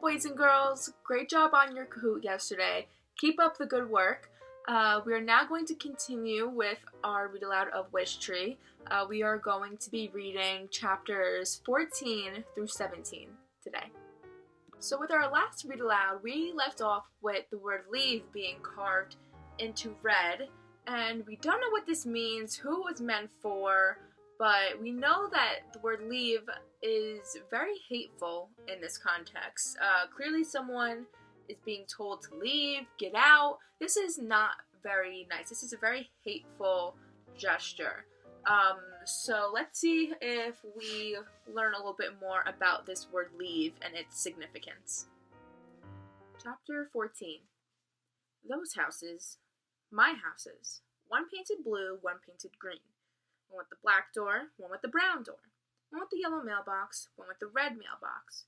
boys and girls. Great job on your Kahoot yesterday. Keep up the good work. We are now going to continue with our read aloud of Wishtree. We are going to be reading chapters 14 through 17 today. So with our last read aloud, we left off with the word leave being carved into red, and we don't know what this means, who it was meant for, but we know that the word leave is very hateful in this context. Clearly someone is being told to leave, get out. This is not very nice. This is a very hateful gesture. So let's see if we learn a little bit more about this word leave and its significance. Chapter 14. Those houses, my houses. One painted blue, one painted green. One with the black door, one with the brown door. One with the yellow mailbox, one with the red mailbox.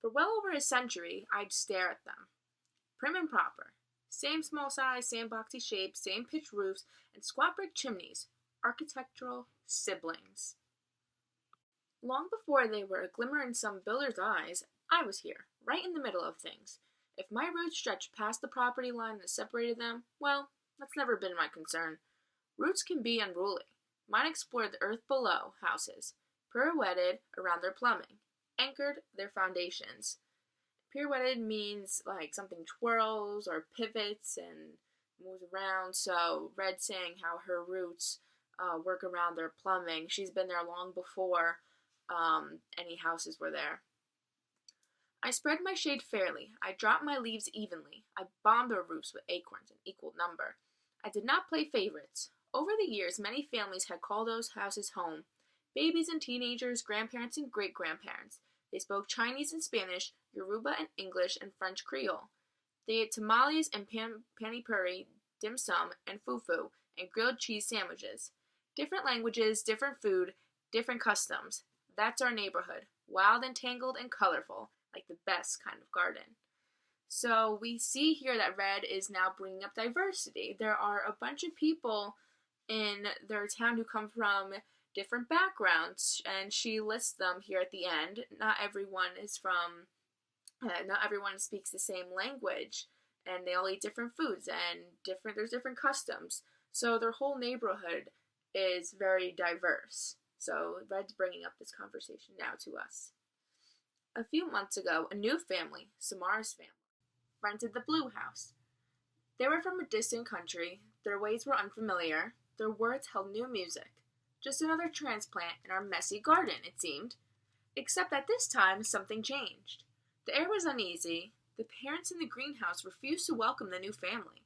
For well over a century, I'd stare at them. Prim and proper. Same small size, same boxy shape, same pitched roofs, and squat brick chimneys. Architectural siblings. Long before they were a glimmer in some builder's eyes, I was here, right in the middle of things. If my roots stretched past the property line that separated them, well, that's never been my concern. Roots can be unruly. Mine explored the earth below houses, pirouetted around their plumbing, anchored their foundations. Pirouetted means like something twirls or pivots and moves around, so Red's saying how her roots work around their plumbing. She's been there long before any houses were there. I spread my shade fairly. I dropped my leaves evenly. I bombed their roofs with acorns in equal number. I did not play favorites. Over the years, many families had called those houses home. Babies and teenagers, grandparents and great-grandparents. They spoke Chinese and Spanish, Yoruba and English, and French Creole. They ate tamales and pani puri, dim sum, and fufu, and grilled cheese sandwiches. Different languages, different food, different customs. That's our neighborhood. Wild and tangled and colorful, like the best kind of garden. So we see here that Red is now bringing up diversity. There are a bunch of people in their town who come from different backgrounds, and she lists them here at the end. Not everyone speaks the same language, and they all eat different foods, and there's different customs. So their whole neighborhood is very diverse. So Red's bringing up this conversation now to us. A few months ago, a new family, Samara's family, rented the Blue House. They were from a distant country. Their ways were unfamiliar. Their words held new music. Just another transplant in our messy garden, it seemed. Except that this time, something changed. The air was uneasy. The parents in the greenhouse refused to welcome the new family.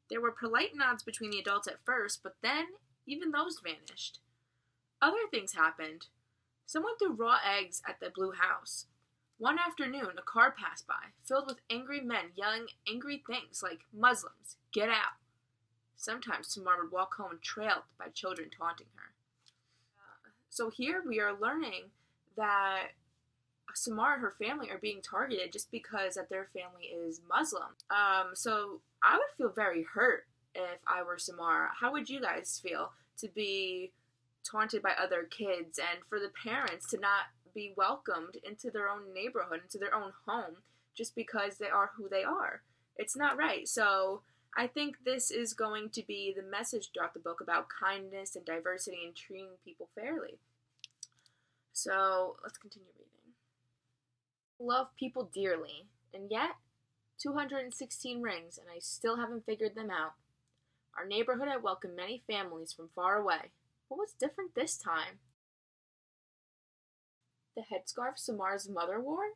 There were polite nods between the adults at first, but then even those vanished. Other things happened. Someone threw raw eggs at the Blue House. One afternoon, a car passed by, filled with angry men yelling angry things like, "Muslims, get out." Sometimes Tamar would walk home trailed by children taunting her. So here we are learning that Samar and her family are being targeted just because that their family is Muslim. So I would feel very hurt if I were Samar. How would you guys feel to be taunted by other kids and for the parents to not be welcomed into their own neighborhood, into their own home, just because they are who they are? It's not right. So I think this is going to be the message throughout the book about kindness and diversity and treating people fairly. So let's continue reading. Love people dearly, and yet 216 rings, and I still haven't figured them out. Our neighborhood had welcomed many families from far away. What was different this time? The headscarf Samar's mother wore?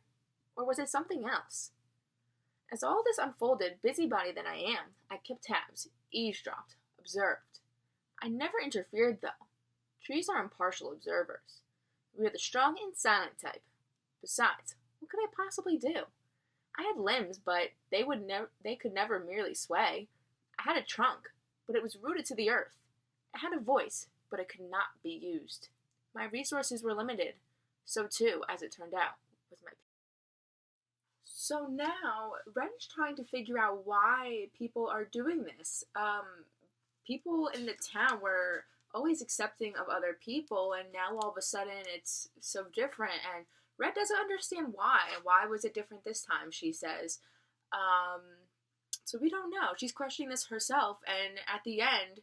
Or was it something else? As all this unfolded, busybody that I am, I kept tabs, eavesdropped, observed. I never interfered, though. Trees are impartial observers. We are the strong and silent type. Besides, what could I possibly do? I had limbs, but they could never merely sway. I had a trunk, but it was rooted to the earth. I had a voice, but it could not be used. My resources were limited. So too, as it turned out, was my. So now, Ren's trying to figure out why people are doing this. People in the town were always accepting of other people, and now all of a sudden it's so different, and Red doesn't understand why. Why was it different this time, she says. So we don't know. She's questioning this herself, and at the end,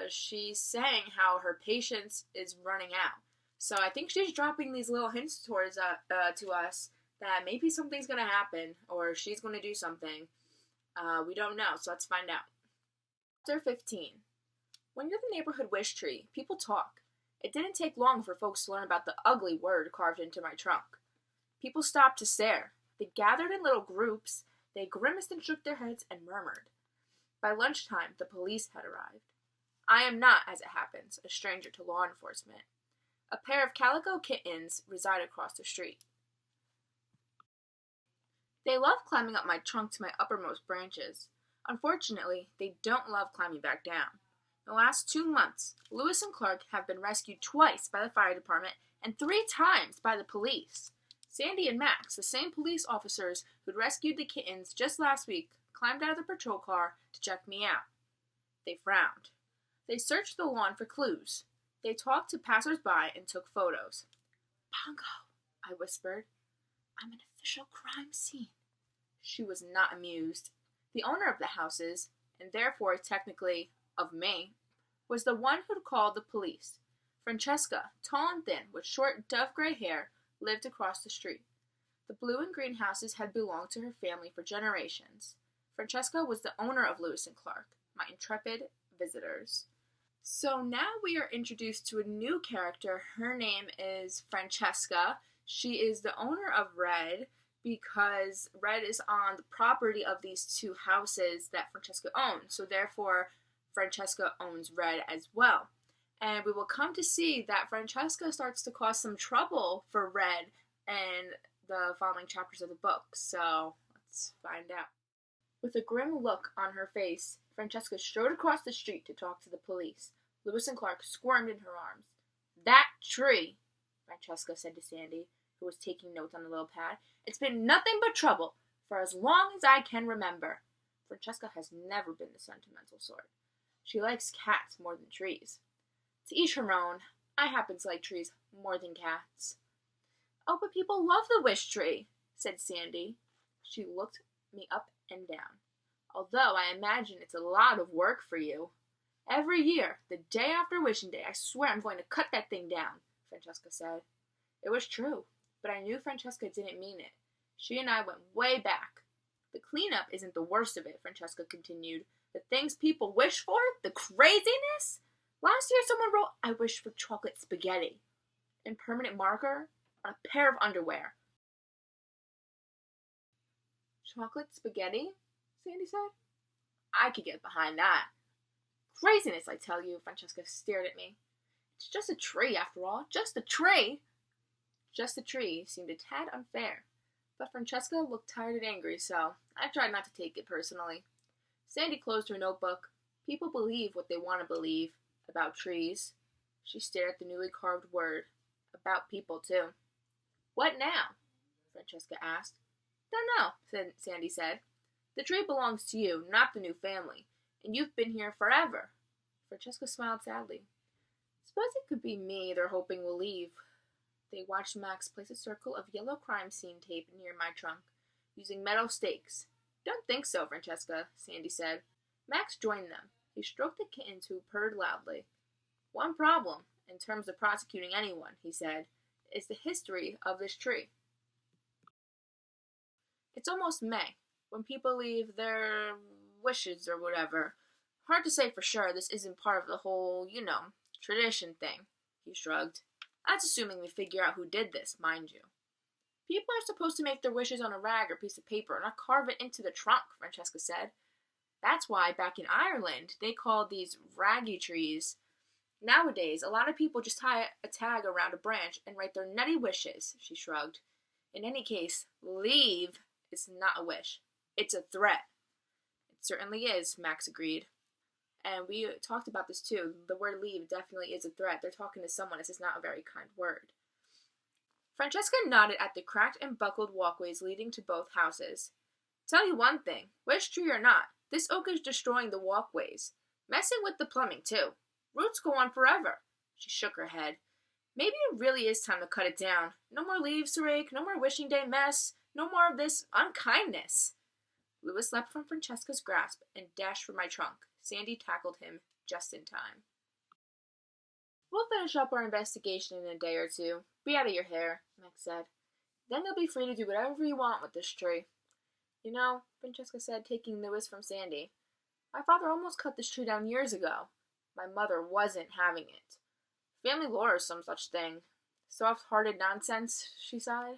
she's saying how her patience is running out. So I think she's dropping these little hints towards to us that maybe something's going to happen, or she's going to do something. We don't know, so let's find out. Chapter 15. When you're the neighborhood Wishtree, people talk. It didn't take long for folks to learn about the ugly word carved into my trunk. People stopped to stare. They gathered in little groups. They grimaced and shook their heads and murmured. By lunchtime, the police had arrived. I am not, as it happens, a stranger to law enforcement. A pair of calico kittens reside across the street. They love climbing up my trunk to my uppermost branches. Unfortunately, they don't love climbing back down. In the last 2 months, Lewis and Clark have been rescued twice by the fire department and 3 times by the police. Sandy and Max, the same police officers who'd rescued the kittens just last week, climbed out of the patrol car to check me out. They frowned. They searched the lawn for clues. They talked to passers-by and took photos. Pongo, I whispered. I'm an official crime scene. She was not amused. The owner of the houses, and therefore technically of me, was the one who'd called the police. Francesca, tall and thin, with short dove-gray hair, lived across the street. The blue and green houses had belonged to her family for generations. Francesca was the owner of Lewis and Clark, my intrepid visitors. So now we are introduced to a new character. Her name is Francesca. She is the owner of Red because Red is on the property of these 2 houses that Francesca owns. So therefore, Francesca owns Red as well. And we will come to see that Francesca starts to cause some trouble for Red in the following chapters of the book. So let's find out. With a grim look on her face, Francesca strode across the street to talk to the police. Lewis and Clark squirmed in her arms. That tree, Francesca said to Sandy, who was taking notes on a little pad. It's been nothing but trouble for as long as I can remember. Francesca has never been the sentimental sort. She likes cats more than trees. To each her own. I happen to like trees more than cats. Oh, but people love the Wishtree, said Sandy. She looked me up and down. Although I imagine it's a lot of work for you. Every year, the day after Wishing Day, I swear I'm going to cut that thing down, Francesca said. It was true, but I knew Francesca didn't mean it. She and I went way back. The cleanup isn't the worst of it, Francesca continued. The things people wish for? The craziness? Last year someone wrote, I wish for chocolate spaghetti. In permanent marker on a pair of underwear. Chocolate spaghetti? Sandy said. I could get behind that. Craziness, I tell you, Francesca stared at me. It's just a tree, after all. Just a tree. Just a tree seemed a tad unfair. But Francesca looked tired and angry, so I tried not to take it personally. Sandy closed her notebook. People believe what they want to believe about trees. She stared at the newly carved word. About people, too. What now? Francesca asked. Don't know, Sandy said. The tree belongs to you, not the new family. And you've been here forever. Francesca smiled sadly. Suppose it could be me they're hoping will leave. They watched Max place a circle of yellow crime scene tape near my trunk, using metal stakes. Don't think so, Francesca, Sandy said. Max joined them. He stroked the kittens who purred loudly. One problem, in terms of prosecuting anyone, he said, is the history of this tree. It's almost May, when people leave their wishes or whatever. Hard to say for sure this isn't part of the whole, tradition thing, he shrugged. That's assuming we figure out who did this, mind you. People are supposed to make their wishes on a rag or piece of paper, not carve it into the trunk, Francesca said. That's why, back in Ireland, they called these raggy trees. Nowadays, a lot of people just tie a tag around a branch and write their nutty wishes, she shrugged. In any case, leave is not a wish. It's a threat. It certainly is, Max agreed. And we talked about this too. The word leave definitely is a threat. They're talking to someone. This is not a very kind word. Francesca nodded at the cracked and buckled walkways leading to both houses. Tell you one thing, Wishtree or not, this oak is destroying the walkways. Messing with the plumbing too. Roots go on forever. She shook her head. Maybe it really is time to cut it down. No more leaves to rake, no more wishing day mess, no more of this unkindness. Louis leapt from Francesca's grasp and dashed for my trunk. Sandy tackled him just in time. We'll finish up our investigation in a day or two. Be out of your hair, Meg said. Then you'll be free to do whatever you want with this tree. You know, Francesca said, taking Louis from Sandy, my father almost cut this tree down years ago. My mother wasn't having it. Family lore is some such thing. Soft-hearted nonsense, she sighed.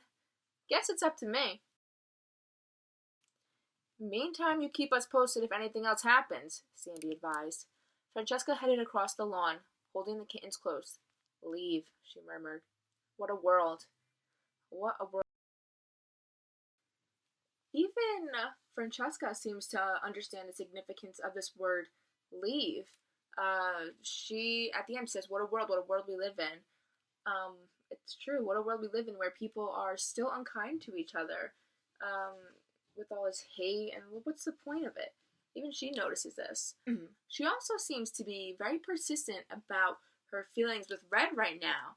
Guess it's up to me. Meantime, you keep us posted if anything else happens, Sandy advised. Francesca headed across the lawn, holding the kittens close. Leave, she murmured. What a world. What a world. Even Francesca seems to understand the significance of this word, leave. She, at the end, says, what a world we live in. It's true, what a world we live in where people are still unkind to each other, with all this hate, and what's the point of it? Even she notices this. She also seems to be very persistent about her feelings with Red right now.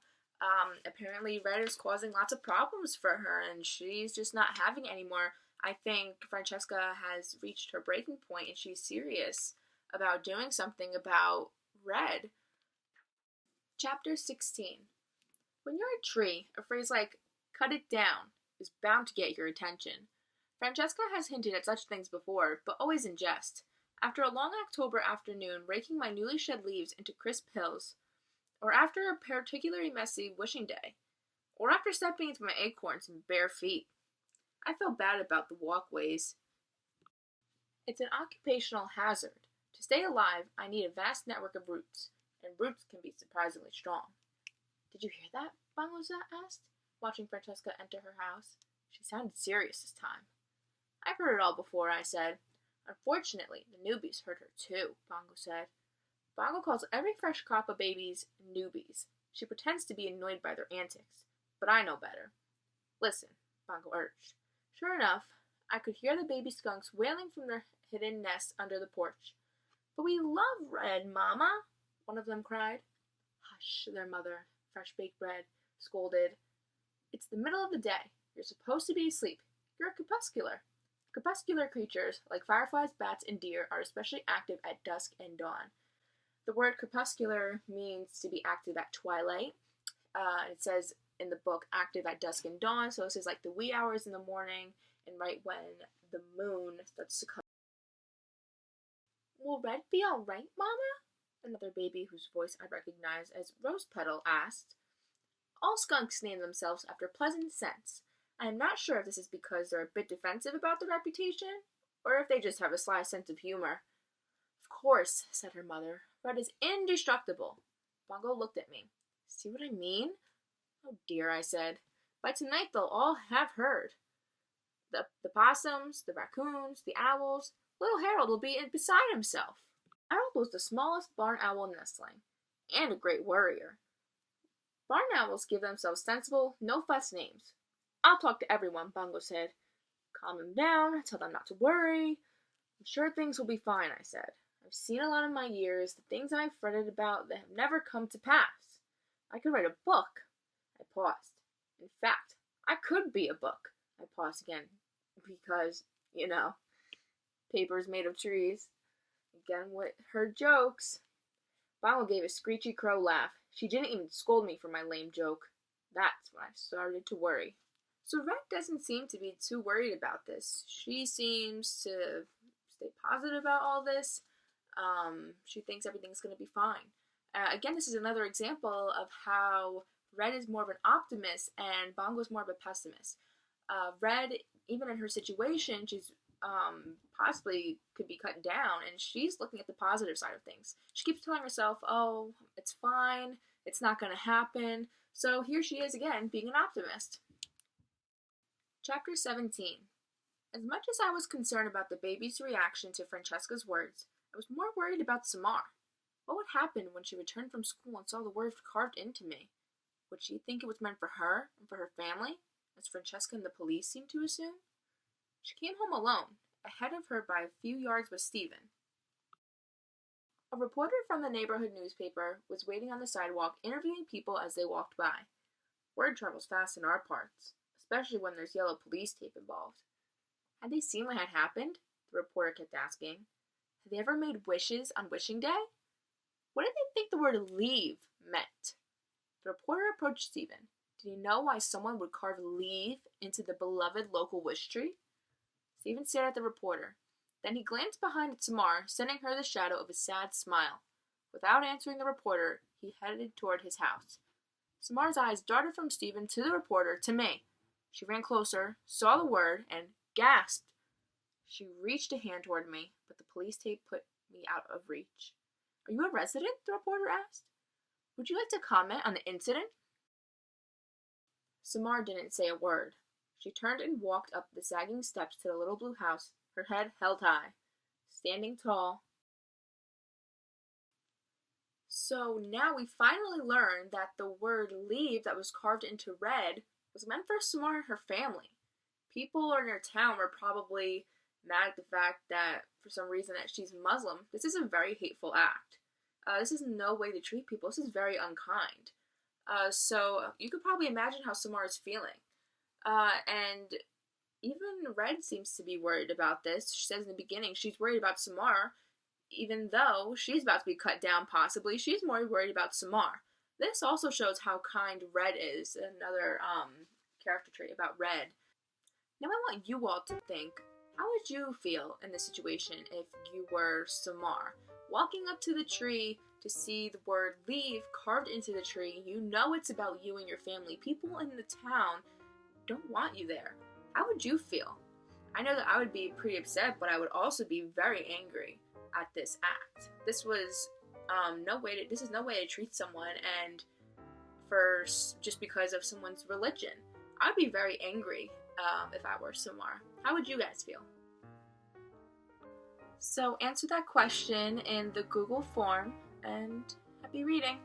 Apparently Red is causing lots of problems for her, and she's just not having it anymore. I think Francesca has reached her breaking point, and she's serious about doing something about Red. Chapter 16. When you're a tree, a phrase like, cut it down, is bound to get your attention. Francesca has hinted at such things before, but always in jest. After a long October afternoon raking my newly shed leaves into crisp hills, or after a particularly messy wishing day, or after stepping into my acorns in bare feet. I feel bad about the walkways. It's an occupational hazard. To stay alive, I need a vast network of roots, and roots can be surprisingly strong. Did you hear that? Bongo asked, watching Francesca enter her house. She sounded serious this time. I've heard it all before, I said. Unfortunately, the newbies heard her too, Bongo said. Bongo calls every fresh crop of babies newbies. She pretends to be annoyed by their antics, but I know better. Listen, Bongo urged. Sure enough, I could hear the baby skunks wailing from their hidden nests under the porch. But we love Red, Mama, one of them cried. Hush, their mother, Fresh-Baked Bread, scolded. It's the middle of the day. You're supposed to be asleep. You're a crepuscular. Crepuscular creatures, like fireflies, bats, and deer, are especially active at dusk and dawn. The word crepuscular means to be active at twilight. It says in the book active at dusk and dawn, so this is like the wee hours in the morning and right when the moon starts to come. Will Red be all right, Mama? Another baby whose voice I recognized as Rose Petal asked. All skunks name themselves after pleasant scents. I am not sure if this is because they're a bit defensive about their reputation, or if they just have a sly sense of humor. Of course, said her mother. Red is indestructible. Bongo looked at me. See what I mean? Oh dear, I said. By tonight they'll all have heard. The possums, the raccoons, the owls. Little Harold will be beside himself. Harold was the smallest barn owl nestling, and a great worrier. Barn owls give themselves sensible, no-fuss names. I'll talk to everyone, Bongo said. Calm them down, tell them not to worry. I'm sure things will be fine, I said. I've seen a lot in my years, the things I've fretted about that have never come to pass. I could write a book. I paused. In fact, I could be a book. I paused again, because, paper's made of trees. Again with her jokes. Bongo gave a screechy crow laugh. She didn't even scold me for my lame joke. That's when I started to worry. So Red doesn't seem to be too worried about this. She seems to stay positive about all this. She thinks everything's going to be fine. Again, this is another example of how Red is more of an optimist and Bongo is more of a pessimist. Red, even in her situation, she's possibly could be cut down, and she's looking at the positive side of things. She keeps telling herself, oh, it's fine, it's not going to happen. So here she is again, being an optimist. Chapter 17. As much as I was concerned about the baby's reaction to Francesca's words, I was more worried about Samar. What would happen when she returned from school and saw the words carved into me? Would she think it was meant for her and for her family, as Francesca and the police seemed to assume? She came home alone. Ahead of her by a few yards was Stephen. A reporter from the neighborhood newspaper was waiting on the sidewalk, interviewing people as they walked by. Word travels fast in our parts, especially when there's yellow police tape involved. Had they seen what had happened? The reporter kept asking. Had they ever made wishes on wishing day? What did they think the word leave meant? The reporter approached Stephen. Did he know why someone would carve leave into the beloved local Wishtree? Stephen stared at the reporter. Then he glanced behind at Samar, sending her the shadow of a sad smile. Without answering the reporter, he headed toward his house. Samar's eyes darted from Stephen to the reporter to me. She ran closer, saw the word, and gasped. She reached a hand toward me, but the police tape put me out of reach. Are you a resident? The reporter asked. Would you like to comment on the incident? Samar didn't say a word. She turned and walked up the sagging steps to the little blue house, her head held high, standing tall. So now we finally learned that the word leave that was carved into red was meant for Samar and her family. People in her town were probably mad at the fact that, for some reason, that she's Muslim. This is a very hateful act. This is no way to treat people. This is very unkind. So you could probably imagine how Samar is feeling. And even Red seems to be worried about this. She says in the beginning she's worried about Samar, even though she's about to be cut down possibly. She's more worried about Samar. This also shows how kind Red is, another character trait about Red. Now I want you all to think, how would you feel in this situation if you were Samar? Walking up to the tree to see the word leave carved into the tree, you know it's about you and your family. People in the town don't want you there. How would you feel? I know that I would be pretty upset, but I would also be very angry at this act. This was this is no way to treat someone, and just because of someone's religion. I'd be very angry if I were Samar. How would you guys feel? So answer that question in the Google form, and happy reading.